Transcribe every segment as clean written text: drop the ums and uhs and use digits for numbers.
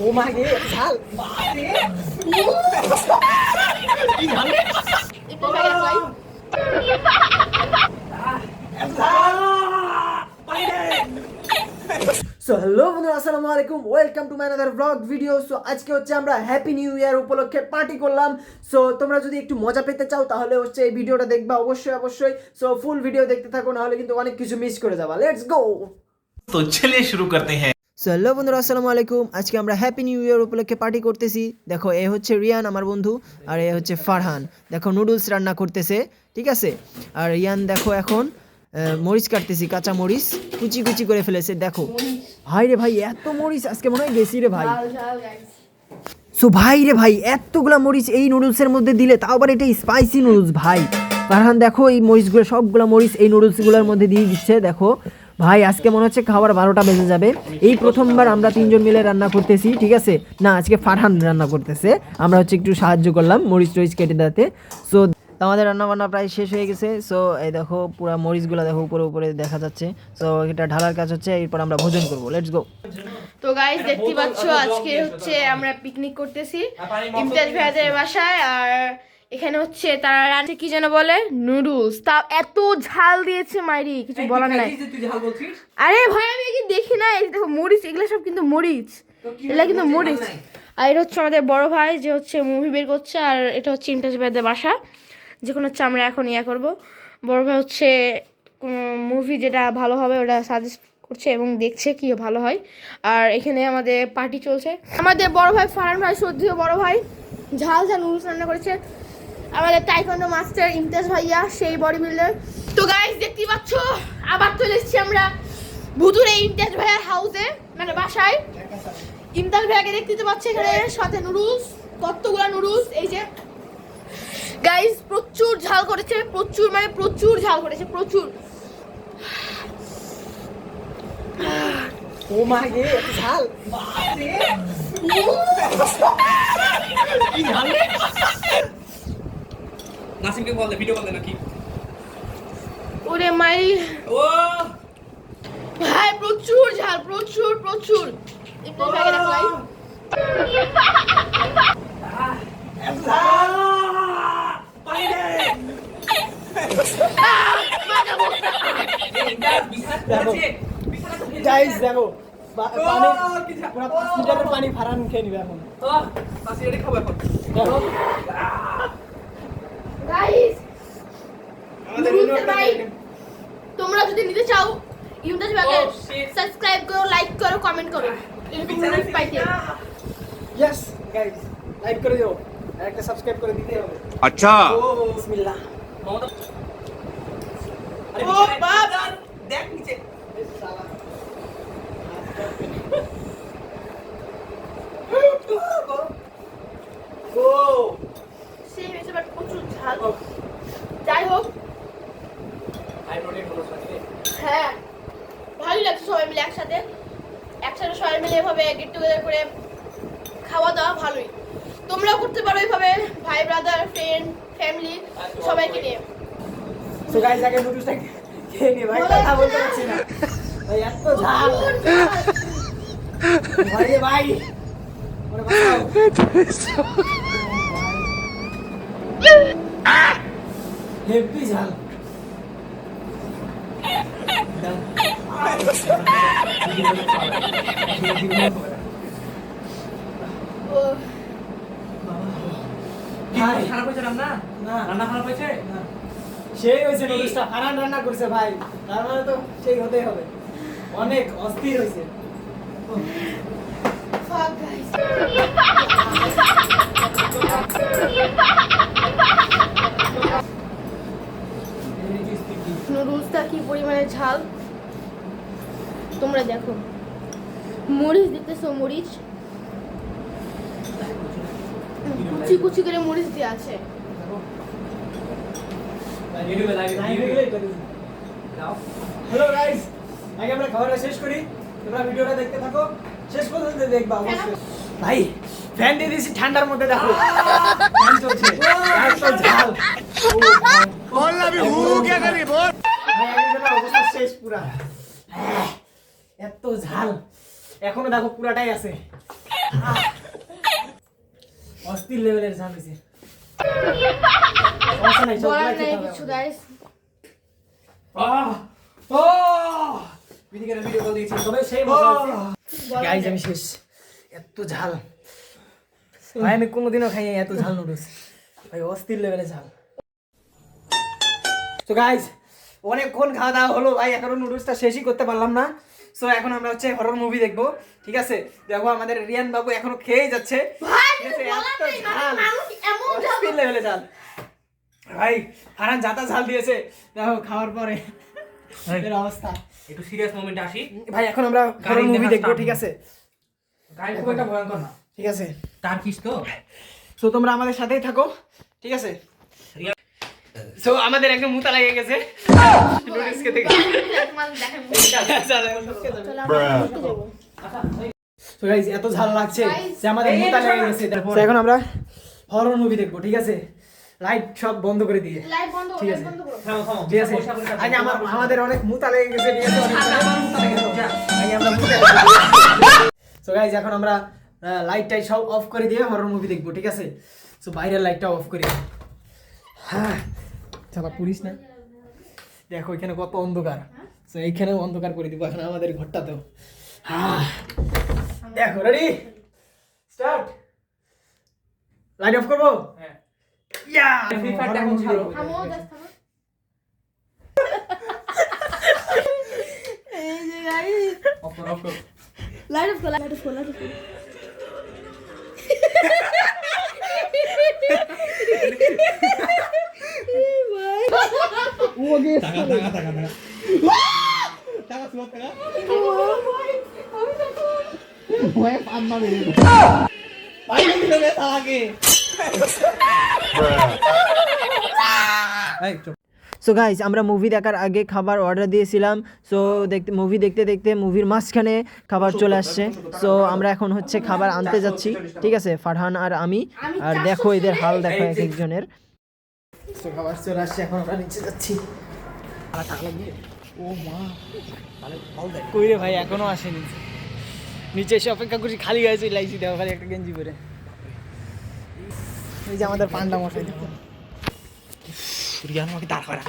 ও মাগে ঝাল কি ঝাল সো হ্যালো বন্ধুরা, আসসালামু আলাইকুম, welcome to my another blog video. So আজকে হচ্ছে আমরা হ্যাপি নিউ ইয়ার উপলক্ষে পার্টি করলাম। সো তোমরা যদি একটু মজা পেতে চাও তাহলে হচ্ছে এই ভিডিওটা দেখবা অবশ্যই। সো ফুল ভিডিও দেখতে থাকো, নাহলে কিন্তু অনেক কিছু মিস করে যাবা। Let's go. তো চলিए শুরু করতে हैं। সো হ্যালো বন্ধুরা, আসসালামু আলাইকুম। আজকে আমরা হ্যাপি নিউ ইয়ার উপলক্ষে পার্টি করতেছি। দেখো, এ হচ্ছে রিয়ান আমার বন্ধু, আর এ হচ্ছে ফারহান। দেখো নুডলস রান্না করতেছে, ঠিক আছে। আর রিয়ান দেখো এখন মরিচ কাটতেছি, কাঁচা মরিচ কুচি কুচি করে ফেলেছে। দেখো ভাই রে ভাই, এত মরিচ আজকে মনে হয় বেশি রে ভাই। সো ভাই রে ভাই, এতগুলা মরিচ এই নুডলসের মধ্যে দিলে, তাও আবার এটা স্পাইসি নুডলস ভাই। ফারহান দেখো এই মরিচগুলো, সবগুলো মরিচ এই নুডলসগুলোর মধ্যে দিয়ে দিচ্ছে। দেখো ভাই, আজকে মনে হচ্ছে খাবার 12টা বেজে যাবে। এই প্রথমবার আমরা তিনজন মিলে রান্না করতেছি, ঠিক আছে। না, আজকে ফারহান রান্না করতেছে, আমরা হচ্ছে একটু সাহায্য করলাম মরিচ টরিচ কেটে দিতে। সো আমাদের রান্নাবান্না প্রায় শেষ হয়ে গেছে। সো এই দেখো পুরো মরিচগুলো দেখো উপরে উপরে দেখা যাচ্ছে। সো এটা ঢালার কাজ হচ্ছে, এরপর আমরা ভোজন করবো। Let's go. তো গাইস, দেখতে পাচ্ছ আজকে হচ্ছে আমরা পিকনিক করতেছি ইমতিয়াজ ভাইয়াদের বাসায়। আর এখানে হচ্ছে তারা রান্না কি যেন বলে, নুডলস। তা এত ঝাল দিয়েছে মাইরি, কিছু বলার নাই। আরে ভাই, আমি কি দেখি না, এই দেখো মরিচ, এগুলো সব কিন্তু মরিচ, এগুলো কিন্তু মরিচ। আর এটা হচ্ছে আমাদের বড় ভাই, যে হচ্ছে মুভি বের করছে। আর এটা হচ্ছে ইমতিয়াজ ভাইয়াদের বাসা, যখন হচ্ছে আমরা এখন ইয়া করবো। বড় ভাই হচ্ছে কোনো মুভি যেটা ভালো হবে ওটা সাজেস্ট করছে এবং দেখছে কি ভালো হয়। আর এখানে আমাদের পার্টি চলছে। আমাদের বড় ভাই ফারহান ভাই, শ্রদ্ধেয় বড় ভাই, ঝাল ঝাল নুডলস রান্না করেছে। আমাদের টাইকোয়ান্ডো মাস্টার ইমতিয়াজ ভাইয়া, সেই বডি বিল্ডার। তো গাইস, দেখতেই পাচ্ছ আবার চলে এসেছি আমরা ভুতুরে ইমতিয়াজ ভাইয়ার হাউসে, মানে বাসায়। ইমতিয়াজ ভাইয়াকে দেখতে পাচ্ছি এখানে, সাথে নুডলস, কতগুলা নুডলস। এই যে গাইস, প্রচুর ঝাল করেছে, প্রচুর মানে প্রচুর ঝাল করেছে, প্রচুর। ও মাগে ঝাল কি ঝাল। নাসিমকে বল দে, ভিডিও কল দে নাকি। ওরে মাই ও ভাই, প্রচুর ঝাল, প্রচুর প্রচুর। একটু ভাগে দেখো ভাই। গাইস দেখো, পানি পুরো 5 লিটারের পানি ফারহান খেয়ে নিবে এখন। পাশে এনে খাবো এখন। দেখো গাইস, ভাই তোমরা যদি নিতে চাও ইমতিয়াজ ভাইকে সাবস্ক্রাইব করো, লাইক করো, কমেন্ট করো, এরকম নুডলস পাইতে। ইয়েস গাইস, লাইক করে দিও আর একটা সাবস্ক্রাইব করে দিতে হবে। আচ্ছা, ও বিসমিল্লাহ। আরে ও বাপ, দেখ নিচে। সালা ও সেই হয়েছে, বাট প্রচুর ঝাল। যাই হোক, হাই প্রোটিন হলো সাথে। হ্যাঁ ভালোই লাগছে সবাই মিলে একসাথে সবাই মিলে এভাবে গেট টুগেদার করে খাওয়া দাওয়া ভালোই। তোমরাও করতে পারো এইভাবে, ভাই ব্রাদার ফ্রেন্ড ফ্যামিলি সবাইকে নিয়ে। সো গাইস, আগে নুডলসটা খেয়ে নি ভাই, কথা বলতে পারছি না ভাই, এত ঝাল ভাই রে ভাই। ওরে বাঁচাও। হেভি ঝাল। ও ভাই খারাপ হয়েছে রান্না? না রান্না খারাপ হয়েছে? না, সেই হয়েছে নুডলসটা ফারহান রান্না করছে ভাই, তার মানে তো সেই হতেই হবে। অনেক অস্থির হয়েছে। fuck guys, নুডলসটা কি পরিমাণে ঝাল তোমরা দেখো। মরিচ দেখতেছো, মরিচ কুচি কুচি করে মরিচ দিয়ে আছে। হ্যালো গাইস, আগে আমরা খাবারটা শেষ করি, তোমরা ভিডিওটা দেখতে থাকো, শেষ পর্যন্ত দেখবা অবশ্যই। ভাই ফ্যান দিয়ে দিয়েছি ঠান্ডার মধ্যে, দেখো ফ্যান চলছে, এত ঝাল। বল না, আমি হু কে করি বল। ভাই আগে না অবস্থা শেষ পুরা, এত ঝাল। এখনো দেখো পুরাটাই আছে। অস্থির লেভেলের ঝাল হয়েছে। বলার নাই কিছু গাইস। গাইস আমি শেষ। এত ঝাল ভাই আমি কোনোদিনও খাইনি এত ঝাল নুডলস ভাই, অস্থির লেভেলের ঝাল। তো গাইস অনেকক্ষণ খাওয়া দাওয়া হলো ভাই, এখনো নুডলসটা শেষই করতে পারলাম না। সো এখন আমরা হচ্ছে হরর মুভি দেখবো, ঠিক আছে? দেখো আমাদের রিয়ান বাবু এখনো খেয়েই যাচ্ছে, ঠিক আছে? এত ঝাল, অস্থির লেভেলের ঝাল ভাই। হারান যাতা ঝাল দিয়েছে দেখো খাওয়ার পরে এর অবস্থা। একটু সিরিয়াস মোমেন্টে আসি ভাই এখন আমরা হরর মুভি দেখবো, ঠিক আছে? গাইস, খুব একটা ভয়ঙ্কর না, ঠিক আছে? টার্কিশ তো। সো তোমরা আমাদের সাথেই থাকো, ঠিক আছে? সো আমাদের একদম মুতা লেগে গেছে নুডলস খেতে খেতে। সো গাইস এত ঝাল লাগছে যে আমাদের মুতা লেগে গেছে। তো এখন আমরা হরর মুভি দেখবো, ঠিক আছে? লাইট সব বন্ধ করে দিয়ে, লাইভ বন্ধ করো, ঠিক লাইভ আছে? বন্ধ করো। ঠিক আছে আজ আমাদের অনেক মুতা লেগে গেছে, ঠিক আছে? সো গাইস এখন আমরা লাইট টাইট সব অফ করে দিয়ে হরর মুভি দেখবো, ঠিক আছে? সো বাইরের লাইটটা অফ করি। হ্যাঁ চালা পুলিশ না, দেখো এখানে কত অন্ধকার। সো এইখানেও অন্ধকার করে দিব এখন আমাদের ঘরটাতেও। হ্যাঁ দেখো, রেডি স্টার্ট। লাইট অফ করবো? হ্যাঁ। ইয়া ফ্রি ফায়ারটা এখন ছাড়ো। থামো, জাস্ট থামো। এই যে গাইস অফ করো, অফ করো। লাইট অফ করো, লাইট অফ করো, লাইট অফ করো। টাকা টাকা টাকা টাকা টাকা সুমত টাকা ওই পান মারে ভাই দিল রে আগে। এই চুপ। সো গাইস আমরা মুভি দেখার আগে খাবার অর্ডার দিয়েছিলাম। সো মুভি দেখতে দেখতে মুভির মাঝখানে খাবার চলে আসছে। সো আমরা এখন হচ্ছে খাবার আনতে যাচ্ছি, ঠিক আছে? ফারহান আর আমি। আর দেখো এদের হাল দেখো এক একজনের। সো খাবার চলে আসছে, এখন আমরা নিচে যাচ্ছি। ও মা কই রে ভাই, এখনো আসেনি। নিচে এসে অপেক্ষা করছি, খালি গায়ে চলে আইছি, দেখো খালি একটা গেঞ্জি পরে। এই যে আমাদের পান্ডা মশাই দেখো। রিয়ান আমাকে দাঁড় করা।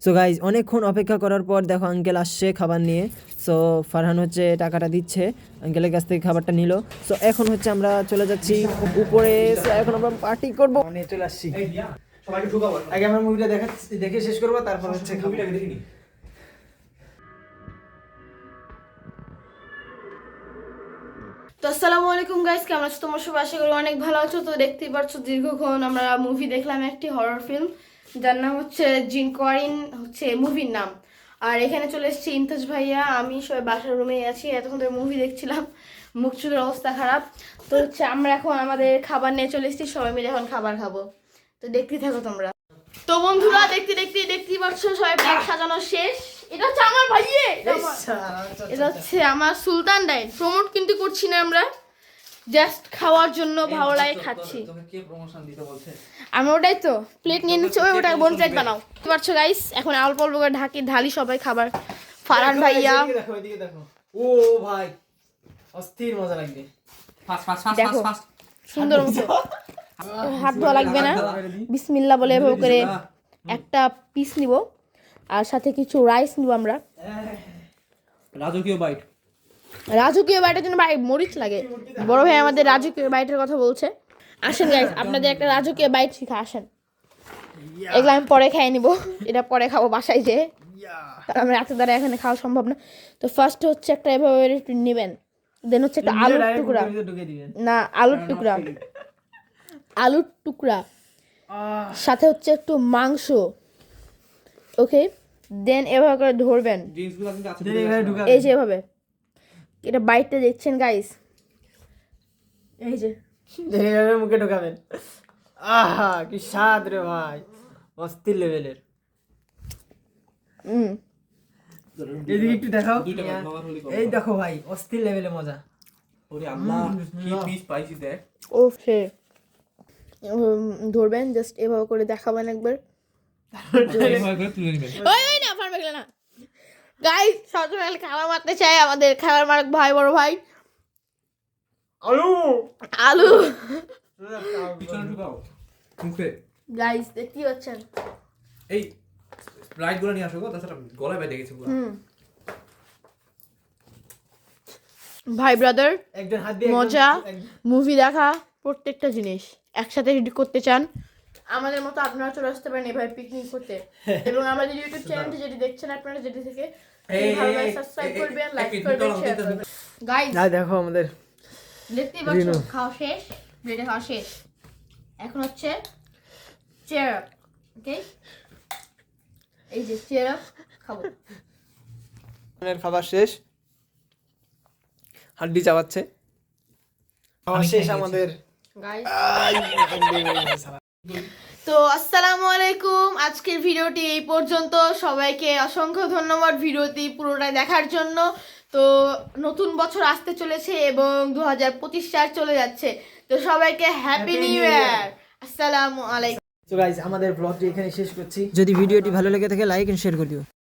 সো গাইজ অনেকক্ষণ অপেক্ষা করার পর দেখো আঙ্কেল আসছে খাবার নিয়ে। সো ফারহান হচ্ছে টাকাটা দিচ্ছে, আঙ্কেলের কাছ থেকে খাবারটা নিল। সো এখন হচ্ছে আমরা চলে যাচ্ছি উপরে। So এখন আমরা পার্টি করবো, নিয়ে চলে আসছি। এই রিয়ান সবাইকে ঢুকাবো। আগে আমরা মুভিটা দেখে শেষ করবো, তারপর হচ্ছে মুভিটাকে দেখিনি। তো আসসালামু আলাইকুম গাইস, কেমন আছো তোমরা সবাই? আশা করি অনেক ভালো আছো। তো দেখতেই পাচ্ছ দীর্ঘক্ষণ আমরা মুভি দেখলাম, একটি হরর ফিল্ম যার নাম হচ্ছে জিন কোয়ারিন হচ্ছে মুভির নাম। আর এখানে চলে এসেছি ইমতাজ ভাইয়া, আমি সবাই বাসার রুমে আছি। এতক্ষণ ধরে মুভি দেখছিলাম, মুখ চোখের অবস্থা খারাপ। তো হচ্ছে আমরা এখন আমাদের খাবার নিয়ে চলে এসেছি, সবাই মিলে এখন খাবার খাবো। তো দেখতেই থাকো তোমরা। তো বন্ধুরা দেখতেই পাচ্ছ সবাই প্লেট সাজানো শেষ। এটা হচ্ছে আমার ভাইয়ে, এটা হচ্ছে আমার সুলতান ডাইট। প্রমোট কিন্তু করছি না আমরা, জাস্ট খাওয়ার জন্য ভালো লাগে খাচ্ছি। তোকে কে প্রমোশন দিতে বলছে? আমি ওটাই তো প্লেট নিয়ে নিচ্ছি, ওটা বোন প্লেট বানাও। বুঝতে পারছো গাইস, এখন অল্প অল্প করে ঢালি সবাই খাবার। ফারহান ভাইয়া দেখো, এদিকে দেখো। ও ভাই অস্থির মজা লাগবে। ফাস্ট ফাস্ট ফাস্ট দেখো। ফাস্ট। সুন্দর মতো হাত ধোয়া লাগবে না, বিসমিল্লাহ বলে এভাবে করে একটা পিস নিব, আর সাথে কিছু রাইস নিব আমরা। রাজকীয় বাইট। রাজকীয় বাইটের জন্য ভাই মরিচ লাগে। বড় ভাই আমাদের রাজকীয় বাইটের কথা বলছে। আসেন গাইস, আপনাদের একটা রাজকীয় বাইট শিখা, আসেন। এগুলো আমি পরে খেয়ে নিব, এটা পরে খাবো বাসায় যেয়ে, কারণ আমি রাতে দ্বারা এখানে খাওয়া সম্ভব না। তো ফার্স্ট হচ্ছে একটা এভাবে একটু নেবেন, দেন হচ্ছে একটা আলুর টুকরা, না আলুর টুকরা, আলুর টুকরা, সাথে হচ্ছে একটু মাংস। ওকে, দেন এভাবে করে ধরবেন, ড্রিঙ্কসগুলো কিন্তু আছে। এই যে এভাবে। এটা বাইটটা দেখছেন গাইস, এই যে মুখে ঢোকাবেন। আহা কি স্বাদ রে ভাই, অস্থির লেভেলের। এদিকে একটু দেখাও। দুইটা খাবার হলি কম। এই দেখো ভাই অস্থির লেভেলের মজা। ওরে আল্লাহ, কি পিস স্পাইসি দেখ। ও সে ধরবেন, জাস্ট এভাবে করে দেখাবেন একবার। এইভাবে করে তুলে নেবেন। ওই না পারবে না গাইস, সবসময় খাবার মারতে চাই, আমাদের খাবার মারক ভাই, বড় ভাই। আলু পিছনে ঢুকাও মুখে গাইস দেখতে পাচ্ছেন এই লাইট গুলো নিয়ে আসো গো তাছাড়া গলায় বেঁধে গেছে পুরো ভাই ব্রাদার একজন হাত দিয়ে মজা মুভি দেখা প্রত্যেকটা জিনিস একসাথে যদি করতে চান আমাদের মতো আপনারা চলে আসতে পারেন এভাবে পিকনিক করতে এবং আমাদের ইউটিউব চ্যানেলটি যেটি দেখছেন আপনারা যেটি থেকে ভালো লাগে সাবস্ক্রাইব করবেন লাইক করবেন শেয়ার করবেন গাইস দেখো আমাদের দেখতেই পাচ্ছ খাওয়া শেষ ব্রেডে খাওয়া শেষ এখন হচ্ছে চেয়ার আপ ওকে এই যে চেয়ার আপ খাবো খাবার শেষ হাড্ডি চাবাচ্ছে খাওয়া শেষ আমাদের গাইস তো আসসালামু আলাইকুম আজকের ভিডিওটি এই পর্যন্ত সবাইকে অসংখ্য ধন্যবাদ ভিডিওটি পুরোটা দেখার জন্য তো নতুন বছর আসতে চলেছে এবং 2025 সাল চলে যাচ্ছে তো সবাইকে হ্যাপি নিউ ইয়ার আসসালামু আলাইকুম তো গাইস আমাদের ব্লগটি এখানে শেষ করছি যদি ভিডিওটি ভালো লেগে থাকে লাইক এন্ড শেয়ার করে দিও